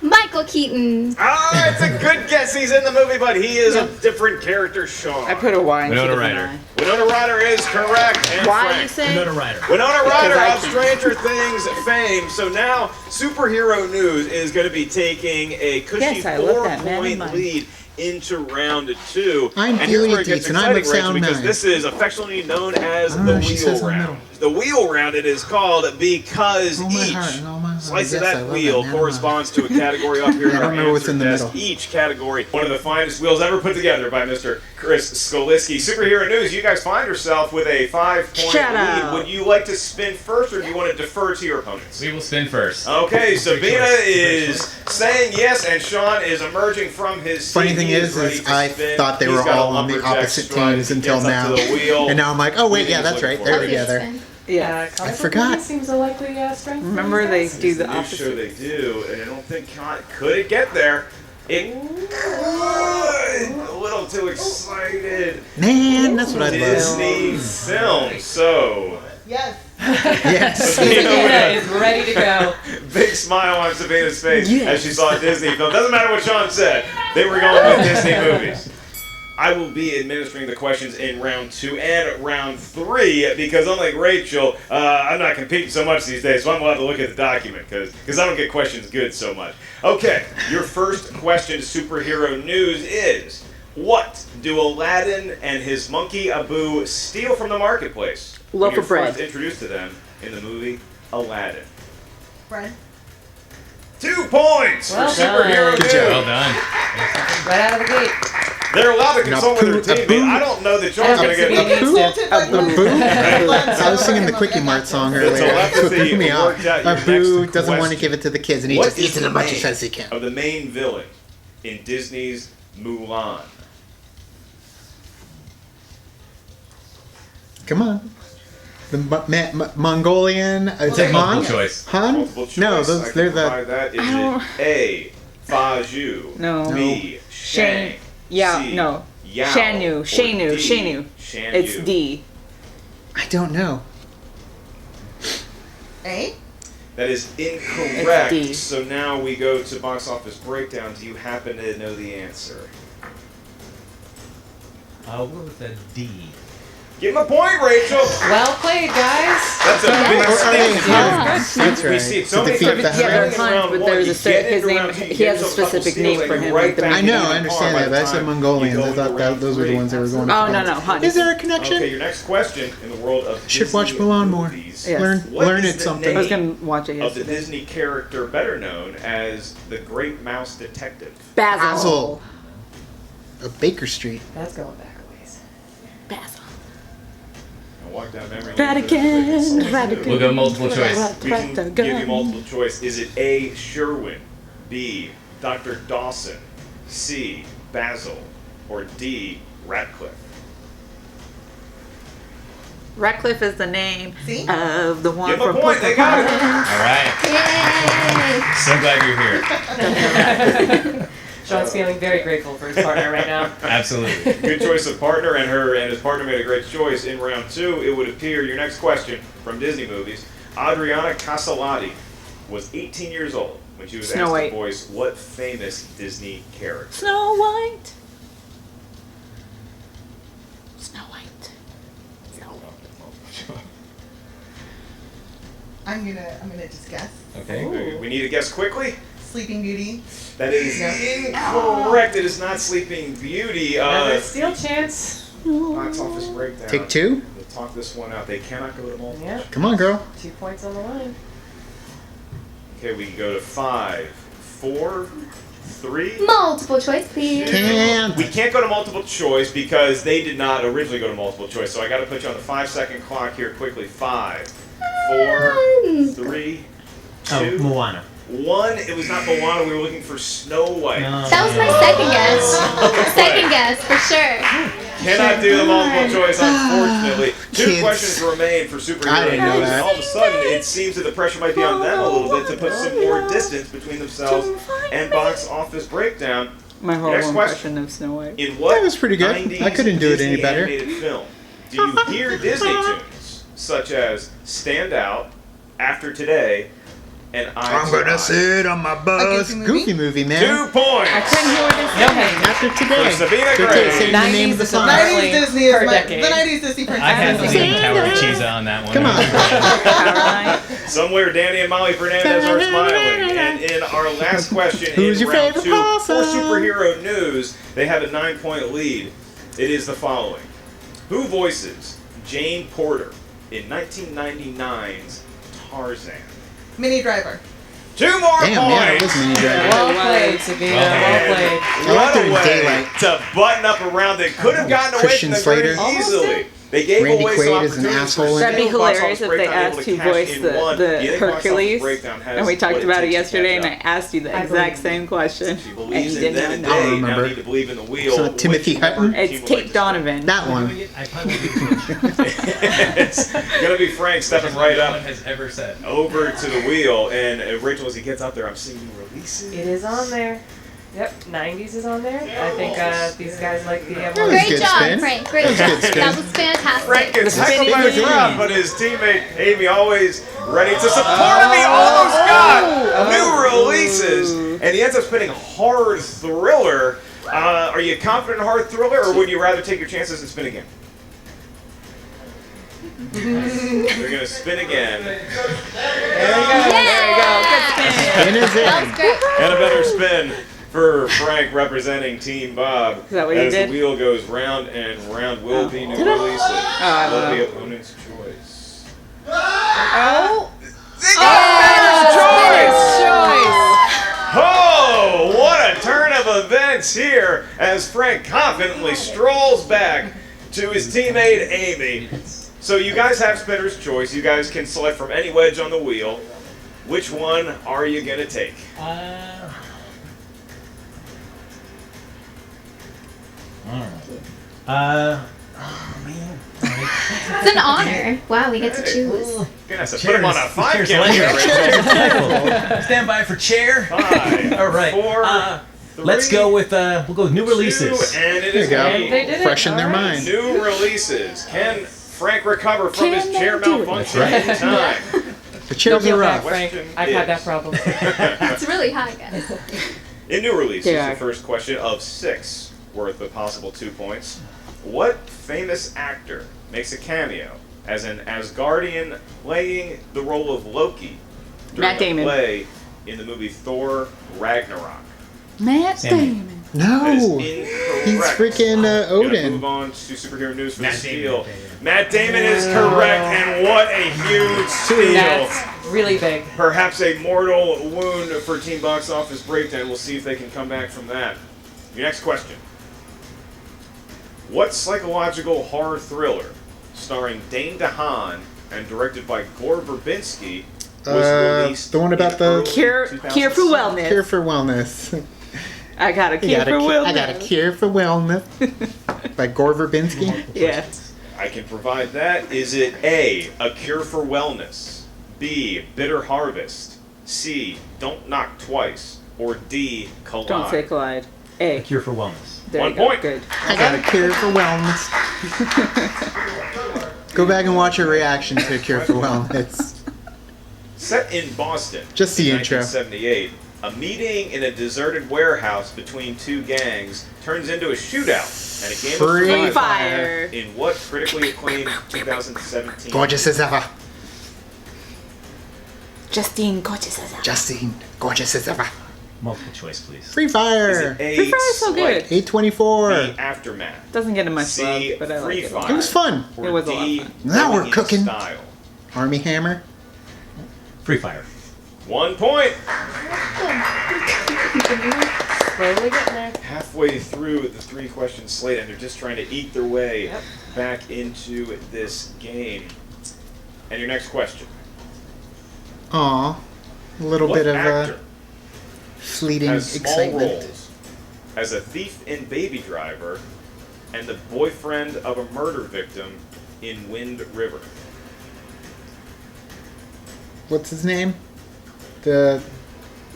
Michael Keaton. Ah, it's a good guess. He's in the movie, but he is a different character, Sean. I put a Y instead Winona of an Ryder. I. Winona Ryder is correct. And Why are you Frank. saying? Winona Ryder. Winona Ryder I of can't. Stranger Things fame. So now Superhero News is going to be taking a cushy Yes, I love that man in 4-point mine. lead into round 2. I'm and here's Delia where it gets Dietz, and I'm exciting, Rachel, at because sound this is affectionately known as Ah, the she wheel says in the round. middle. The wheel round, it is called because Oh, my each heart and all my heart. slice of Yes, I that love wheel that man. corresponds to a category up here in I don't our remember what's answer in the desk. middle. Each category, one of the finest wheels ever put together by Mr. Chris Skoliski. Superhero News, you guys find yourself with a 5-point Shout lead. out. Would you like to spin first, or do you want to defer to your opponents? We will spin first. Okay, Sabina choice. is saying yes, and Sean is emerging from his seat. Funny thing He is ready to I spin. thought they He's were got a all on the lumberjack opposite stride. teams He until gets up now. to the wheel. And now I'm like, oh wait, yeah, He's that's right. looking They're for it. together. Yeah. Comic book forgot. movie seems a likely strength. for Remember these they guys. do the Pretty opposite. sure they do, and I don't think could it get there. It could. A little too excited. Man, that's what I'd love. Disney film. So Yes. Yes. Sabina is ready to go. big smile on Sabina's face Yes. as she saw a Disney film. Doesn't matter what Sean said. They were going with Disney movies. I will be administering the questions in round 2 and round 3 because unlike Rachel, I'm not competing so much these days, so I'm allowed to look at the document because I don't get questions good so much. Okay, your first question to Superhero News is, what do Aladdin and his monkey Abu steal from the marketplace when Loaf you're of bread. first introduced to them in the movie Aladdin? Bread. 2 points Well for Superhero done. News. Well done. Right out of the gate. They're allowed to consult with their Abu- teammate. I don't know that Sean's I going to don't get think Abu? Consulted by Glenn. Boo? Glenn, I was singing the so Quickie I Mart got song you. The earlier. That's what telepathy threw me off. worked out your Abu next doesn't want to question. give it to the kids, and he What just is eats it the as much as name fast as he can. of the main villain in Disney's Mulan? Come on. The Mongolian. Is it Multiple Han? choice. Han? Multiple choice. No, I those, can they're the. provide that. Is I don't- it A, Faju, No. B, Shang, Yeah, C, no. Yao, Shanu, or Shanu, D, Shanu. Shan It's Yu? D. I don't know. Eh? That is incorrect. It's D. So now we go to box office breakdown. Do you happen to know the answer? I'll go with a D. Give him a point, Rachel. Well played, guys. That's a big Or are they step. Huns? That's We right. see it To so many defeat times. the Yeah, they're Huns. Huns, Round but one, there's you a certain- get his into name- round two, you he has get a yourself specific steals name and for you're him, right like the back I know, in I the understand car that, by but I the said time Mongolians. you I go thought into that round those were the three. ones that were going Oh, for. no, Huns. Is there a connection? Okay, your next question in the world of Should Disney watch Mulan more. movies. Yes. What Learn is it the something. I was name going to watch it of the yesterday. Disney character better known as the Great Mouse Detective? Basil. Basil. Of Baker Street. That's going back a ways. Basil. I'll walk down memory lane. Vatican, Vatican. We'll go multiple choice. We can give you multiple choice. Is it A, Sherwin, B, Dr. Dawson, C, Basil, or D, Ratcliffe? Ratcliffe is the name See? of the one Give 'em a from point, they got it. Pocahontas. All right. Yay! So glad you're here. Sean's feeling very grateful for his partner right now. Absolutely. Good choice of partner, and his partner made a great choice in round two. It would appear your next question from Disney movies. Adriana Casalati was 18 years old when she was Snow asked White. to voice what famous Disney character? Snow White. Snow White. I'm gonna just guess. Okay. We need to guess quickly. Sleeping Beauty. That is incorrect. It is not Sleeping Beauty. Another steal chance. Box office breakdown. Take two. We'll talk this one out. They cannot go to multiple. Yeah. Come on, girl. 2 points on the line. Okay, we can go to 5, 4, 3. Multiple choice, please. Can't. We can't go to multiple choice because they did not originally go to multiple choice. So I got to put you on the 5-second clock here quickly. 5, 4, 3, 2, Oh, Moana. 1. It was not Moana. We were looking for Snow White. That was my second guess. Second guess, for sure. Cannot do the multiple choice, unfortunately. Two Kids. questions remain for I superhero didn't know news, that. and all of a sudden it seems that the pressure might be on them a little bit to put some more distance between themselves and box office breakdown. My whole Next impression of Snow White. In what That was pretty good. 90s I couldn't do it any Disney better. animated film do you hear Disney tunes such as Stand Out, After Today, and I'm to gonna Eye? sit on my bus. Goofy movie? Goofy movie, 2 man. points. I couldn't hear what they said. After today. For Sabina Good Gray. day, saying the name of the 90s song. is a 90s Disney is per my decade. the 90s Disney princess. I had to is leave my- Tower of Cheesa on that one. Come on. Caroline. Somewhere Danny and Molly Fernandez are smiling. And in our last question, Who's in your round favorite 2 for possum? superhero news, they have a 9-point lead. It is the following. Who voices Jane Porter in 1999's Tarzan? Minnie Driver. 2 more Damn, yeah, it was points. Mini Driver. Well played, Sabina. Well played. I like What her a in way Daylight. to button up around. They could have gotten away Christian from them Slater. very easily. They gave Randy away Quaid some is an opportunities asshole for in That'd be single box hilarious office if they breakdown, able asked to who cash voiced in the one. Do you think box office Hercules. breakdown has And we talked what about it takes to yesterday, catch and I up? asked you the I exact believe same question. She And believes you in them didn't and know. I don't they now remember. need to believe in the wheel. It's not Timothy Which Hutton? team It's would like Kate to Donovan. That one. I probably get too much. it's gonna be Frank stepping right No up one has ever said. over to the wheel, and Rachel, as he gets up there, I'm seeing new releases. It is on there. Yep, 90s is on there. I think these guys like the That was Great good job, spin. Frank. Great That was job. good spin. That was fantastic. Frank gets The heckled by spinning the crowd, game. but his teammate Amy always ready to support him. He almost got new releases, and he ends up spinning Hard Thriller. Are you confident in Hard Thriller, or would you rather take your chances and spin again? They're gonna spin again, There you go. Good spin. Spin is That in. was great. and a better spin for Frank representing Team Bob. Is that what you as did? the wheel goes round and round, will be new Did I? releases. I don't Will know. be opponent's choice. Oh. They got choice! Oh, what a turn of events here as Frank confidently strolls back to his teammate Amy. So you guys have spinner's choice. You guys can select from any wedge on the wheel. Which one are you gonna take? It's an honor. Wow, we get to choose. Goodness, I put him on a 5 Chairs count here, later. Rachel. Stand by for chair. 5, All right. 4, 3, Let's go with we'll go with new 2, releases. and it There you is go. me. They did it. Fresh in their All right. mind. New releases. Can Frank recover from his Can chair they do it? malfunction That's in time? The Don't chairs feel are bad, rough. Frank. Question I've had is- that problem. It's really high, guys. In new releases, Yeah. the first question of 6, worth a possible 2 points. What famous actor makes a cameo as an Asgardian playing the role of Loki during Matt Damon. a play in the movie Thor Ragnarok? Matt Sammy. Damon. That is No. incorrect. He's freaking Gonna Odin. move on to superhero news for Matt the steal. Damon. Matt Damon is correct, and what a huge steal. That's really big. Perhaps a mortal wound for Team Box Office Breakdown. We'll see if they can come back from that. Your next question. What psychological horror thriller, starring Dane DeHaan and directed by Gore Verbinski, was released the one about in the early Cure for 2007? wellness. Cure for wellness. I got a cure for wellness. I got a cure for wellness. By Gore Verbinski. Yeah. I can provide that. Is it A, A Cure for Wellness, B, Bitter Harvest, C, Don't Knock Twice, or D, Collide? Don't say collide. A. Cure for wellness. There 1 you go. point. Good. I got a cure for wellness. Go back and watch your reaction to Cure for Wellness. Set in Boston. Just the in intro. 1978, a meeting in a deserted warehouse between two gangs turns into a shootout and a game Free of survival. Fire. In what critically acclaimed 2017? Gorgeous as ever. Justine gorgeous as ever. Justine, gorgeous as ever. Multiple choice, please. Free Is Fire. it A, Free Fire's so good. Slight, 824. B, Aftermath, Doesn't get much C, love, but I like Free it. Fire, It was fun. or It was a lot of D, fun. Now we're Living in cooking. Style? Army Hammer. Free Fire. 1 point. Slowly getting there. Halfway through the 3-question slate, and they're just trying to eat their way Yep. back into this game. And your next question. Aw. A little What bit of actor fleeting has small excitement. roles as a thief in Baby Driver and the boyfriend of a murder victim in Wind River? What's his name? The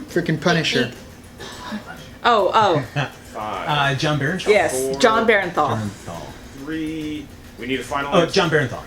freaking Punisher. Oh, 5, John Barenthal. yes, Four. John Barenthal. Barenthal. 3. We need a final Oh, answer. John Barenthal.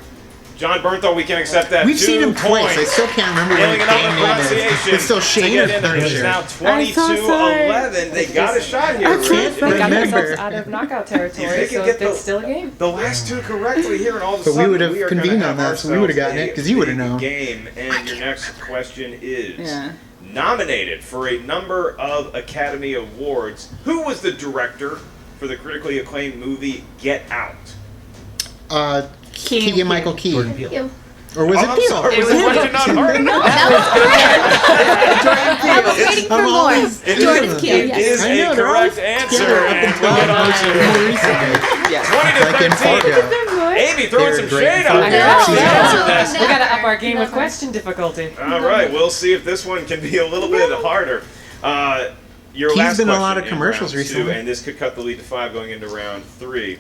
John Bernthal, we can accept that. We've 2 seen him twice. I points. still can't remember what Nailing his it on damn the name is. pronunciation. It's still to Shane get or in there. It's Punisher. now I'm so sorry. 22-11. They got a shot here. I can't Rich. They got remember. themselves out of knockout If territory, they could so get it's still a game. The last 2 correctly here, and all of a But we sudden would have we are gonna convened on have that, so we would have ourselves gotten it, a 'cause you would have big known. Game, and your next question is Yeah. nominated for a number of Academy Awards. Who was the director for the critically acclaimed movie Get Out? Keegan Michael Key. Jordan Peele. You. Or was Oh, it I'm Peele? sorry, It was was the question not hard enough? That was correct. I was waiting for I'm more. always Jordan doing Peele, It yes. is I a know, they're correct always answer. together up And until we get more on recently. Yes. 20 to Like in 13. Fargo. Amy throwing They're some great shade in on Fargo. there. I know. She Yeah. answered this. We gotta up our game with Never. question difficulty. All right, we'll see if this one can be a little bit harder. Your He's last been in a question lot of in commercials round 2, recently. and this could cut the lead to 5 going into round 3.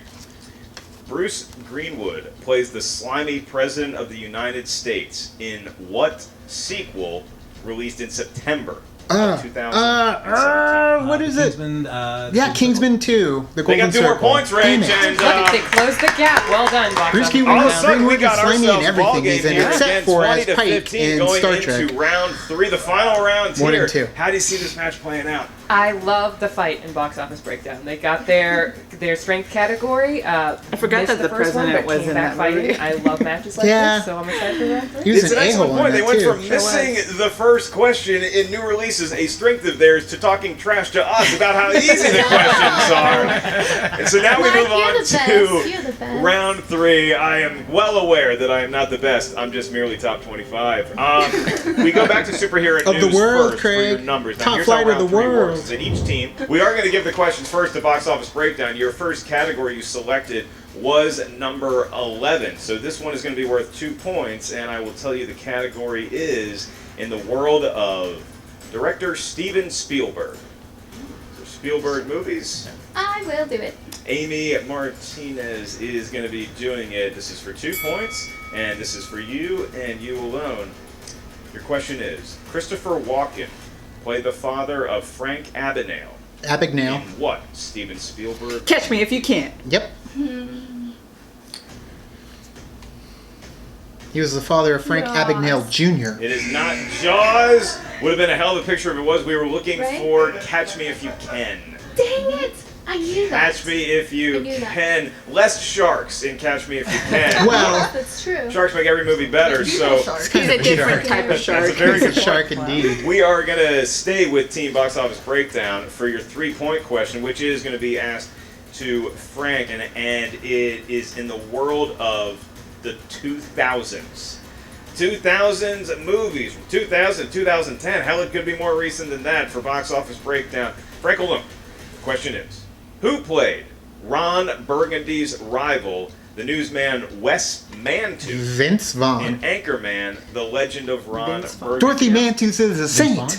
Bruce Greenwood plays the slimy president of the United States in what sequel released in September of 2017? What is it? Kingsman, Yeah, Kingsman 2. The They Golden got 2 more Circle. points, Rach, Damn it. and Look, they closed the gap. Well done, Box Bruce Office. Greenwood, all of a sudden we Greenwood is got slimy in ourselves a ball everything game he's in, here. except Again, for 20 as to Pike 15 in going Star into Trek. round 3, the final round 1 here. and 2. How do you see this match playing out? I love the fight in Box Office Breakdown. They got their strength category. I forgot that the president was in that movie. I love matches like Yeah. this, so I'm excited for round 3. He was It's an an excellent a-hole in point. They that went too. from missing the first question in new releases, a strength of theirs, to talking trash to us about how easy the questions are. And so now we Mike, move you're on the best. to You're the best. round 3. I am well aware that I am not the best. I'm just merely top 25. We go back to superhero Of the news world, first for your Craig. numbers. Now, Top here's flight how of the round 3 world. works. Is that each team, we are going to give the questions first to Box Office Breakdown. Your first category you selected was number 11. So this one is going to be worth 2 points, and I will tell you the category is in the world of director Steven Spielberg. So Spielberg movies. I will do it. Amy Martinez is going to be doing it. This is for 2 points, and this is for you and you alone. Your question is, Christopher Walken played the father of Frank Abagnale. Abagnale. In what Steven Spielberg? Catch me if you can. Yep. He was the father of Frank Jaws. Abagnale Jr. It is not Jaws. Would have been a hell of a picture if it was. We were looking Right? for Catch Me If You Can. Dang it! I knew that. Catch Me If You I knew that. Can. Less sharks in Catch Me If You Can. Well, That's true. Sharks make every movie better, so it's kind He's of a different shark. type of that's a shark. very It's a good point. shark indeed. We are going to stay with Team Box Office Breakdown for your 3-point question, which is going to be asked to Frank, and it is in the world of the 2000s. 2000s movies from 2000 to 2010. Hell, it could be more recent than that for Box Office Breakdown. Frank Olum, the question is, who played Ron Burgundy's rival, the newsman Wes Mantooth, Vince in Vaughn. Anchorman, The Legend of Ron Vince Vaughn. Burgundy? Dorothy Mantooth is a saint.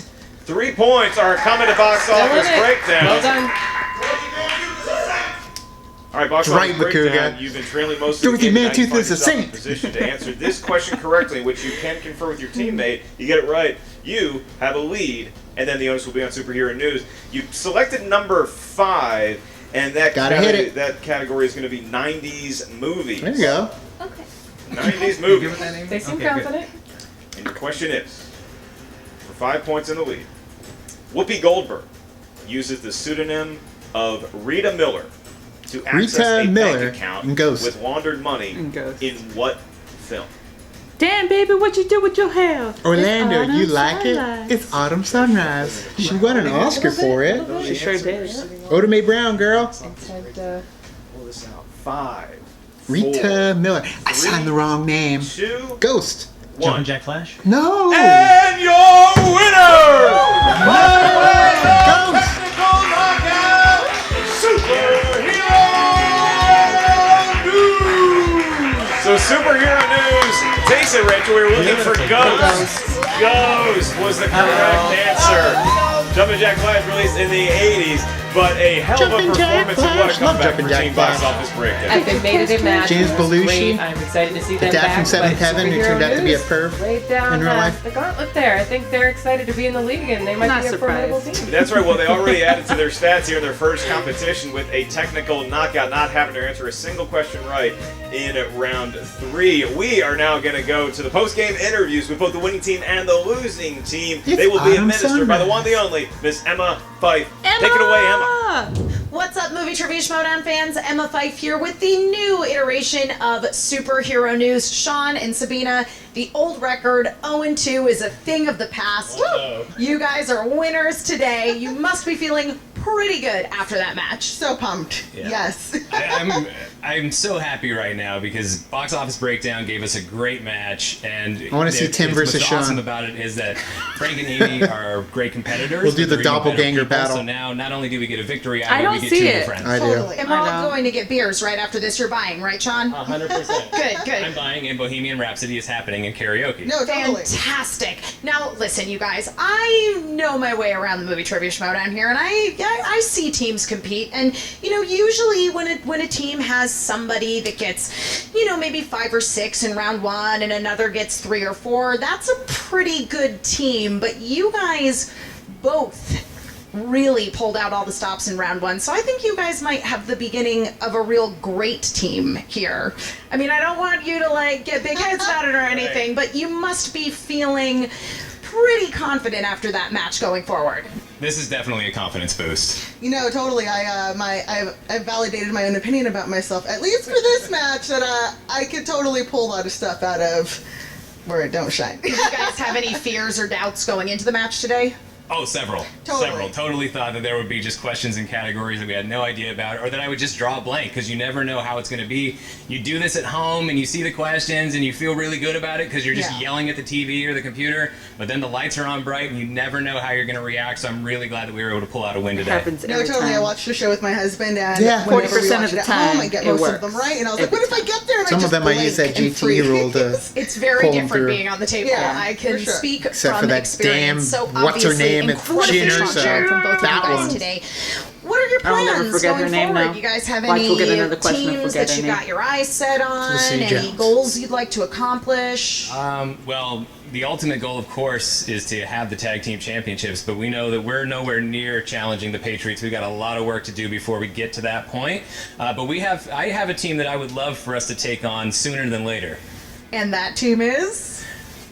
3 points are coming to Box Office Killing it. Breakdown. Well done. All right, Box That's Office right, Breakdown. Makuga. You've been trailing most of Dorothy the game. Now you Mantooth find is a yourself in saint. position to answer this question correctly, which you can confer with your teammate. You get it right, you have a lead, and then the onus will be on superhero news. You selected number 5, and that Gotta hit it. that category is going to be 90s movies. There you go. Okay. 90s movies. They seem Okay, good. confident. And your question is, 5 points in the lead. Whoopi Goldberg uses the pseudonym of Rita Miller to access Rita a Miller bank account in Ghost. with laundered money In Ghost. in what film? Damn, baby, what you do with your hair? Orlando, It's you autumn like sunrise. it? It's Autumn Sunrise. She won an Oscar for it. She sure did. Oda Mae Brown, girl. Pull this out. 5, Rita Miller. I signed the wrong name. 2, Ghost. 1. Jumpin' Jack Flash? No. And your winner, by way of Ghost. technical knockout, Superhero News. So Superhero News takes it, Rachel. We were looking for Ghost. Ghost was the correct answer. Jumpin' Jack Flash released in the 80s, but a hell of a Jumpin' Jack performance and what a Flash. Love comeback Jumpin' for Jack Team Box Flash. Office Breakdown. I think made it in match. James It was Belushi. great. I'm excited to see them dad back. from Seventh but Heaven who Superhero turned out to be a News perv laid down in real life. the gauntlet there. I think they're excited to be in the league and they might Not be a formidable surprised. team. That's right. Well, they already added to their stats here in their first competition with a technical knockout, not having to answer a single question right in round 3. We are now going to go to the post-game interviews with both the winning team and the losing team. It's They will be Autumn administered by the Sunrise. one, the only, Miss Emma Fife. Take it away, Emma. What's up, Movie Trivia Schmoedown fans? Emma Fife here with the new iteration of Superhero News. Sean and Sabina, the old record 0-2 is a thing of the past. You guys are winners today. You must be feeling pretty good after that match. So pumped. Yeah. Yes. I'm so happy right now because Box Office Breakdown gave us a great match, and I wanna see Tim versus what's Sean. awesome about it is that Frank and Amy are great competitors. We'll do but the they're even better doppelganger people, battle. So now, not only do we get a victory out I of it, don't we get see two it. new friends. I do. Totally. And we're all I know. going to get beers right after this. You're buying, right, Sean? 100%. Good, good. I'm buying, and Bohemian Rhapsody is happening in karaoke. No, totally. Fantastic. Now, listen, you guys. I know my way around the movie trivia Schmoedown here, and I see teams compete. And usually when a team has somebody that gets, maybe 5 or 6 in round 1, and another gets 3 or 4, that's a pretty good team. But you guys both really pulled out all the stops in round 1, so I think you guys might have the beginning of a real great team here. I mean, I don't want you to get big heads about it or anything, but you must be feeling pretty confident after that match going forward. This is definitely a confidence boost. Totally. I've validated my own opinion about myself, at least for this match, that I could totally pull a lot of stuff out of where it don't shine. Did you guys have any fears or doubts going into the match today? Oh, several. Totally. Several. Totally thought that there would be just questions and categories that we had no idea about, or that I would just draw a blank, because you never know how it's going to be. You do this at home, and you see the questions, and you feel really good about it, because you're just Yeah. yelling at the TV or the computer, but then the lights are on bright, and you never know how you're going to react, so I'm really glad that we were able to pull out a win today. Happens No, every totally. I time. watched the show with my husband, and Yeah. whenever we 40% watch of it the at home, time, I get it most works. of them right, and I was like, Every what if I get there and Some I of just them I use that blank and GTE freeze? rule to It's very pull 'em different through. being on the table. Yeah, I can for sure. speak Except from for that experience. damn So what's her obviously, name? It's incredible Jenner, job so from both of you that guys one. today. What are your I'll never plans forget her going name forward? now. You guys have Watch, any we'll get another question and teams forget that her you name. got your eyes set on? Lucy Any Jones. goals you'd like to accomplish? Well, the ultimate goal, of course, is to have the tag team championships, but we know that we're nowhere near challenging the Patriots. We've got a lot of work to do before we get to that point. But I have a team that I would love for us to take on sooner than later. And that team is?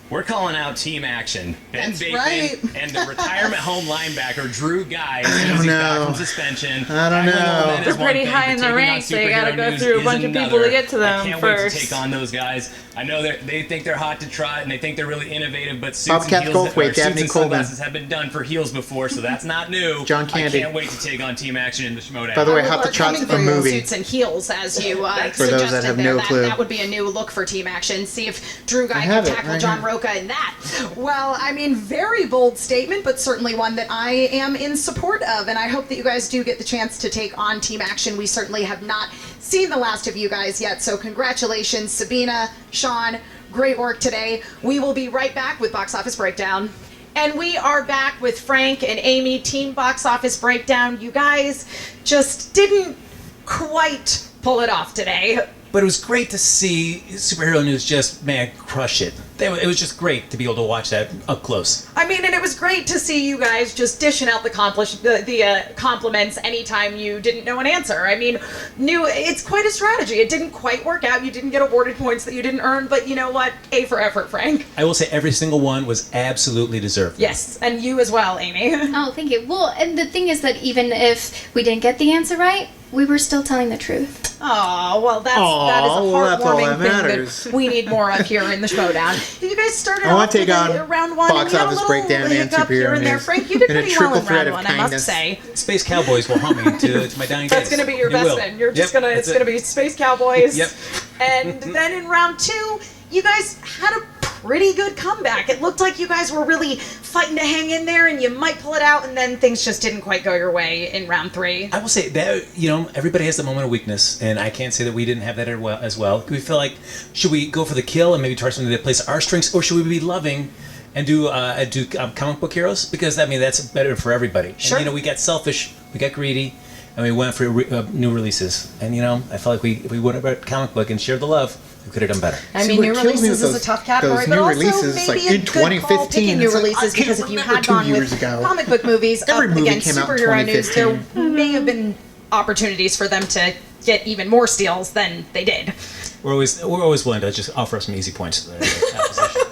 We're calling out Team Action. Ben That's Bateman right. and the retirement home linebacker Drew Guy as I soon don't as he's back know. from suspension. I don't Tackling know. the men is They're one pretty thing, high but in the taking on ranks. They gotta superhero go news through a is bunch of people another. to get to them I can't first. wait to take on those guys. I know they think they're hot to trot and they think they're really innovative, but suits Bobcat and heels Goldthwait, or Dabney suits and Coleman. sunglasses have been done for heels before, so that's not new. John Candy. I can't wait to take on Team Action in the Schmoedown. By the way, Well, Hot to we're Trot's coming a for movie. Suits and heels, as you For those suggested that have there. no clue. That would be a new look for Team Action. See if Drew Guy I can have it tackle right John here. Roca in that. Well, I mean, very bold statement, but certainly one that I am in support of, and I hope that you guys do get the chance to take on Team Action. We certainly have not seen the last of you guys yet, so congratulations, Sabina, Sean. Great work today. We will be right back with Box Office Breakdown. And we are back with Frank and Amy, Team Box Office Breakdown. You guys just didn't quite pull it off today. But it was great to see Superhero News just, man, crush it. it was just great to be able to watch that up close. I mean, and it was great to see you guys just dishing out the compliments anytime you didn't know an answer. I mean, it's quite a strategy. It didn't quite work out. You didn't get awarded points that you didn't earn, but you know what? A for effort, Frank. I will say every single one was absolutely deserved. Yes, and you as well, Amy. Oh, thank you. Well, and the thing is that even if we didn't get the answer right, we were still telling the truth. Oh, well, that is a well, that's all heartwarming that thing matters. that we need more of here in the Schmoedown. You guys started I wanna off take with on round one. Box and you had a Office little Breakdown and hiccup Superhero here and there. News Frank, you did in a pretty well triple in threat round of one, I must kindness. say. Space Cowboys will haunt me to my dying days. That's going to be your It best will. one. You're just Yep, going to, that's it's going to it. be Space Cowboys. Yep. And then in round two, you guys had a pretty good comeback. It looked like you guys were really fighting to hang in there and you might pull it out, and then things just didn't quite go your way in round three. I will say that, everybody has the moment of weakness, and I can't say that we didn't have that as well. We feel like, should we go for the kill and maybe try something that plays our strengths, or should we be loving and do comic book heroes? Because, that's better for everybody. Sure. And, we got selfish, we got greedy, and we went for new releases. And, I felt like if we went about comic book and shared the love, we could have done better. I See, mean, what new kills me releases with is a tough category, those but new also releases, maybe like a in good call 2015, picking new it's like, I releases, can't because if you remember had 2 gone years with ago. comic book movies Every up movie against came out in superhero news, there 2015. may have been opportunities for them to get even more steals than they did. We're always willing to just offer up some easy points.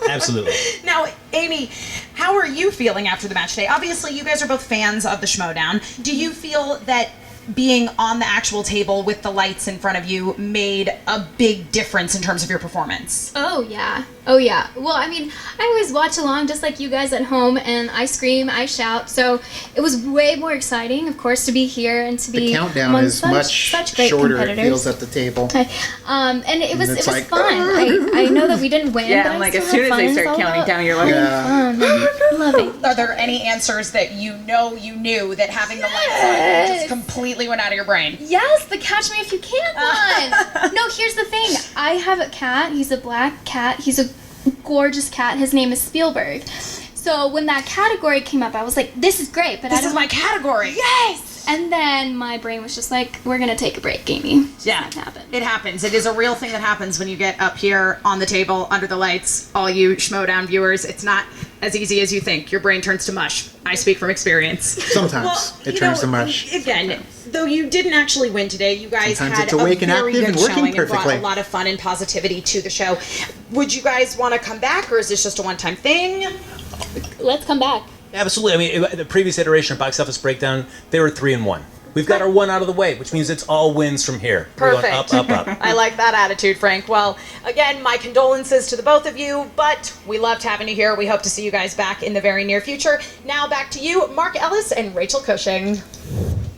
Absolutely. Now, Amy, how are you feeling after the match today? Obviously, you guys are both fans of the Schmoedown. Do you feel that being on the actual table with the lights in front of you made a big difference in terms of your performance? Oh, yeah. Oh, yeah. Well, I mean, I always watch along just like you guys at home, and I scream, I shout. So it was way more exciting, of course, to be here and to be The countdown among is much such great shorter, it competitors. feels, at the table. And it was it's like, fun. I know that we didn't win, Yeah, but and I like still as soon had as fun. they It's start all counting about down, you're like, Yeah. fun and loving. Are there any answers that you knew that having the lights on just completely went out of your brain? Yes, the Catch Me If You Can one. No, here's the thing. I have a cat. He's a black cat. He's a gorgeous cat. His name is Spielberg. So when that category came up, I was like, this is great, but This is my category. Yes! And then my brain was just like, we're going to take a break, Amy. Yeah, It happened. it happens. It is a real thing that happens when you get up here on the table under the lights. All you Schmoedown viewers, it's not as easy as you think. Your brain turns to mush. I speak from experience. Sometimes it turns to mush. Again, though you didn't actually win today, you guys Sometimes had it's awake a and very active good and working showing and brought perfectly. a lot of fun and positivity to the show. Would you guys want to come back, or is this just a one-time thing? Let's come back. Absolutely. I mean, the previous iteration of Box Office Breakdown, they were 3-1. We've got our one out of the way, which means it's all wins from here. We're going Perfect. up, up. I like that attitude, Frank. Well, again, my condolences to the both of you, but we loved having you here. We hope to see you guys back in the very near future. Now back to you, Mark Ellis and Rachel Cushing.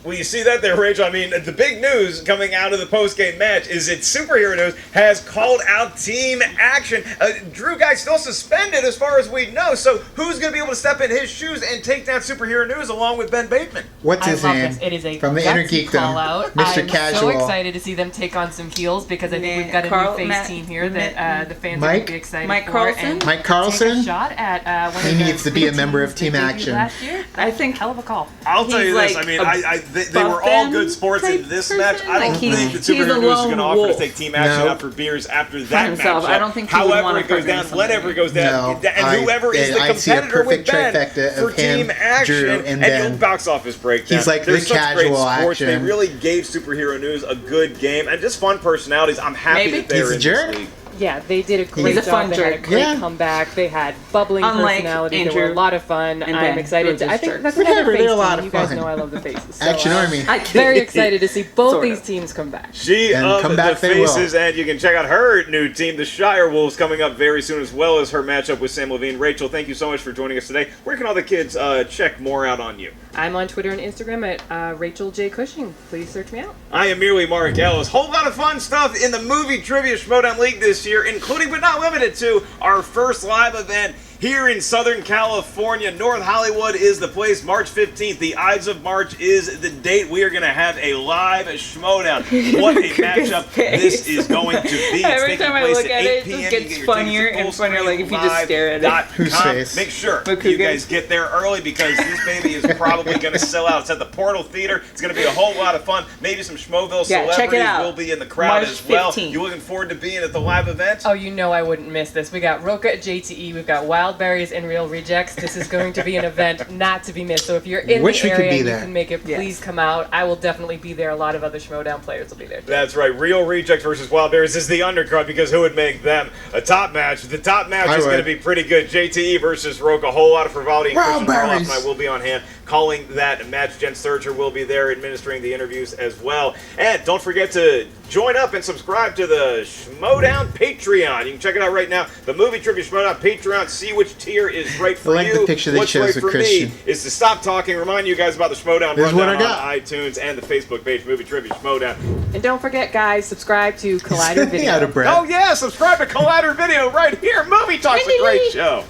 Well, you see that there, Rachel. I mean, the big news coming out of the post-game match is that Superhero News has called out team action. Drew Guy's still suspended as far as we know, so who's going to be able to step in his shoes and take down Superhero News along with Ben Bateman? What's I his love name? this. It is a From the Inner gutsy call Geekdom, out. Mr. I'm Casual. so excited to see them take on some heels, because I think we've got a new face team here that the fans are going to be excited Mike for. Carlson? And Mike take Carlson? a shot at one He of the needs to be a teams member of that Team debuted Action. Last year. I think- hell of a call. I'll tell He's you this. like I mean, a they were all buff good sports in type this person. match. I don't Like think he's that a Superhero News is going to lone offer to wolf. take team action No. out for beers after that himself. matchup. I don't think he would However wanna it goes partner down, with whatever it goes down, No, and whoever is the I see a competitor with perfect Ben trifecta for of him, team action Drew, and Ben. the box office breakdown. He's like They're the such great casual sports. They action. really gave Superhero News a good game and just fun personalities. I'm happy Maybe. that they're He's a in jerk. this league. Yeah, they did a great He's a fun job. They had a jerk. great Yeah. comeback. They had bubbling Unlike personality. They Andrew were a lot of fun. and I'm Ben, excited. who are I just think jerks. that's Whatever, another they're face a lot team. of You guys fun. know I love the faces. So, Action Army. Very excited to see both Sort of. these teams come back. She And of come the back they will. faces, and you can check out her new team, the Shire Wolves, coming up very soon, as well as her matchup with Sam Levine. Rachel, thank you so much for joining us today. Where can all the kids check more out on you? I'm on Twitter and Instagram at Rachel J. Cushing. Please search me out. I am merely Mark Ellis. Whole lot of fun stuff in the Movie Trivia Schmoedown League this year, including but not limited to our first live event here in Southern California. North Hollywood is the place. March 15th, the Ides of March is the date. We are going to have a live Schmoedown. What a matchup this is going to be. Every time I look at it, it just gets funnier and funnier, like if you just stare at it. Whose face? Make sure you guys get there early because this baby is probably going to sell out. It's at the Portal Theater. It's going to be a whole lot of fun. Maybe some Schmoeville celebrities will be in the crowd March as well. 15th. You looking forward to being at the live event? Oh, you know I wouldn't miss this. We got Roca at JTE, we've got Wild Berries and Real Rejects. This is going to be an event not to be missed. So if you're in Wish the we could area be and you there. can make it, please come out. I will definitely be there. A lot of other Schmoedown players will be there too. That's right. Real Rejects versus Wild Berries is the undercard because who would make them a top match? The top match is going to be pretty good. JTE versus Roca. A whole lot of frivolity. And Christian Karloff and I will be on hand calling that match. Jen Sturger will be there administering the interviews as well. And don't forget to join up and subscribe to the Schmoedown Patreon. You can check it out right now. The Movie Trivia Schmoedown Patreon. See which tier is right for I like you. the picture they What's chose right with for Christian. me is to stop talking, remind you guys about the Schmoedown This is what Rundown I got. on iTunes and the Facebook page, Movie Trivia Schmoedown. And don't forget, guys, subscribe to Collider Out Video. of breath. Oh yeah, subscribe to Collider Video right here. Movie Talk's a great show.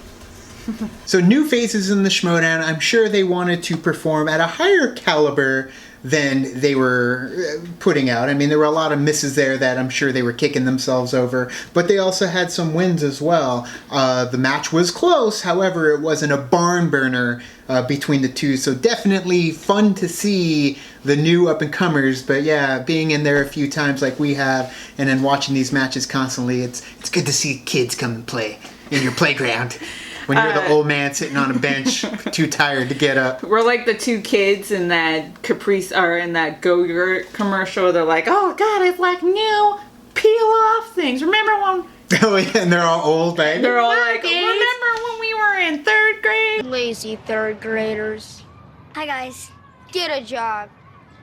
So new faces in the Schmoedown, I'm sure they wanted to perform at a higher caliber than they were putting out. I mean, there were a lot of misses there that I'm sure they were kicking themselves over, but they also had some wins as well. The match was close, however, it wasn't a barn burner between the two, so definitely fun to see the new up-and-comers, but yeah, being in there a few times like we have, and then watching these matches constantly, it's good to see kids come and play in your playground. When you're the old man sitting on a bench, too tired to get up. We're like the two kids in that Caprice or in that Go-Gurt commercial. They're like, "Oh God, it's like new peel-off things." Remember when? Oh yeah, and they're all old, right? They're all like, "Remember when we were in 3rd grade?" Lazy 3rd graders. Hi guys, get a job.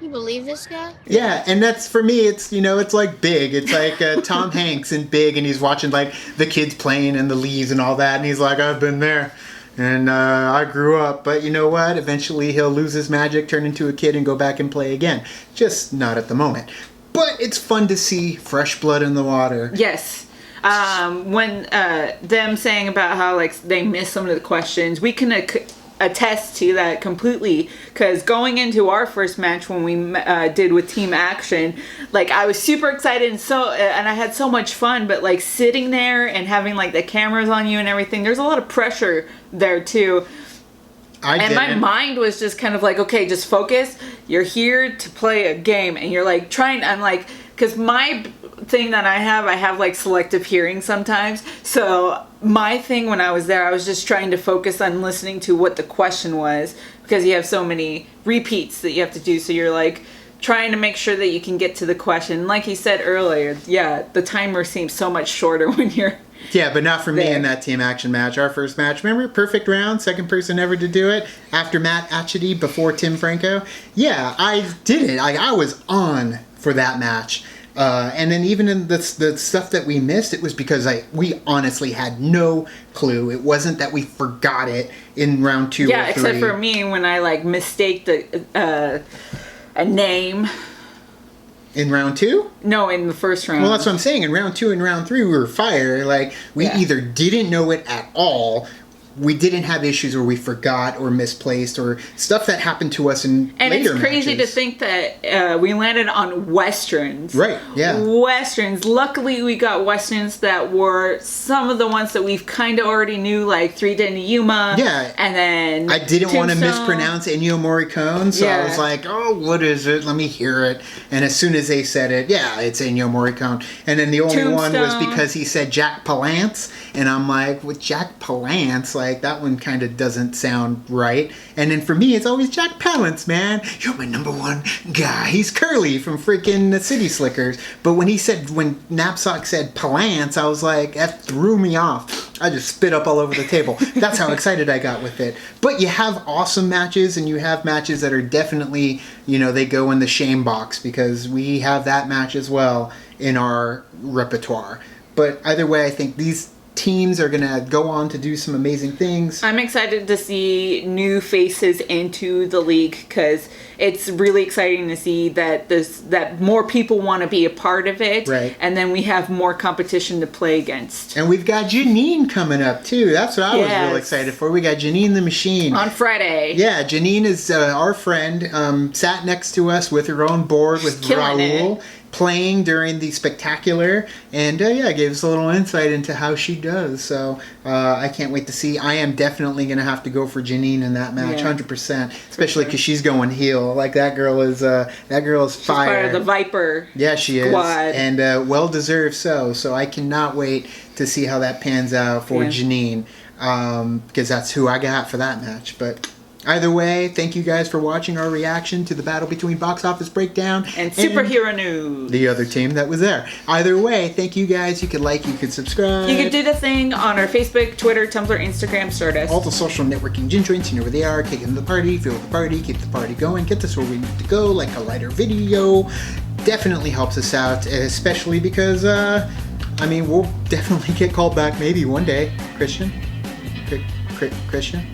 You believe this guy? Yeah, and that's for me. It's it's like Big. It's like Tom Hanks in Big, and he's watching like the kids playing and the leaves and all that, and he's like, "I've been there, and I grew up." But you know what? Eventually, he'll lose his magic, turn into a kid, and go back and play again. Just not at the moment. But it's fun to see fresh blood in the water. Yes. When them saying about how like they missed some of the questions, we can attest to that completely, because going into our first match when we did with Team Action, like I was super excited and I had so much fun, but like sitting there and having like the cameras on you and everything, there's a lot of pressure there too. My mind was just kind of like, okay, just focus. You're here to play a game, and you're like I'm like, because my thing that I have like selective hearing sometimes. So my thing when I was there, I was just trying to focus on listening to what the question was, because you have so many repeats that you have to do. So you're like trying to make sure that you can get to the question. Like he said earlier, yeah, the timer seems so much shorter when you're Yeah, but not for me in that Team Action match. Our first match, remember? Perfect round, second person ever to do it. After Matt Atchity, before Tim Franco. Yeah, I did it. I was on for that match. And then even in the stuff that we missed, it was because we honestly had no clue. It wasn't that we forgot it in round 2 or 3. Yeah, except for me when I like mistaked a name. In round 2? No, in the first round. Well, that's what I'm saying. In round 2 and round 3, we were fire. Like, we either didn't know it at all, we didn't have issues where we forgot or misplaced or stuff that happened to us in and later it's crazy matches. to think that we landed on Westerns. Right, yeah. Westerns. Luckily, we got Westerns that were some of the ones that we've kind of already knew, like Three Day to Yuma. Yeah. And then I didn't want to Tombstone. mispronounce Ennio Morricone, so I was like, oh, what is it? Let me hear it. And as soon as they said it, yeah, it's Ennio Morricone. And then the only one was Tombstone. because he said Jack Palance, and I'm like, with Jack Palance, like, that one kind of doesn't sound right. And then for me, it's always Jack Palance, man. You're my number one guy. He's Curly from freaking City Slickers. But when Knapsack said Palance, I was like, that threw me off. I just spit up all over the table. That's how excited I got with it. But you have awesome matches, and you have matches that are definitely, they go in the shame box, because we have that match as well in our repertoire. But either way, I think these teams are gonna go on to do some amazing things. I'm excited to see new faces into the league because it's really exciting to see that more people want to be a part of it, Right. and then we have more competition to play against. And we've got Janine coming up too. That's what I was Yes. real excited for. We got Janine the Machine. On Friday. Yeah, Janine is our friend. Sat next to us with her own board with killing Raul it. playing during the spectacular, and gave us a little insight into how she does. So I can't wait to see. I am definitely going to have to go for Janine in that match, Yeah. 100%. Especially because she's going heel. Like that girl is She's fire. part of the Viper. Yeah, she is, squad. and well deserved so. So I cannot wait to see how that pans out for Yeah. Janine, because that's who I got for that match. But either way, thank you guys for watching our reaction to the battle between Box Office Breakdown And Superhero News. the other team that was there. Either way, thank you guys. You could like, you could subscribe. You could do the thing on our Facebook, Twitter, Tumblr, Instagram, Stardust. all the social networking gin joints, you know where they are. Kick in the party, feel the party, keep the party going, get us where we need to go, like a lighter video. Definitely helps us out, especially because, we'll definitely get called back maybe one day. Christian? Christian?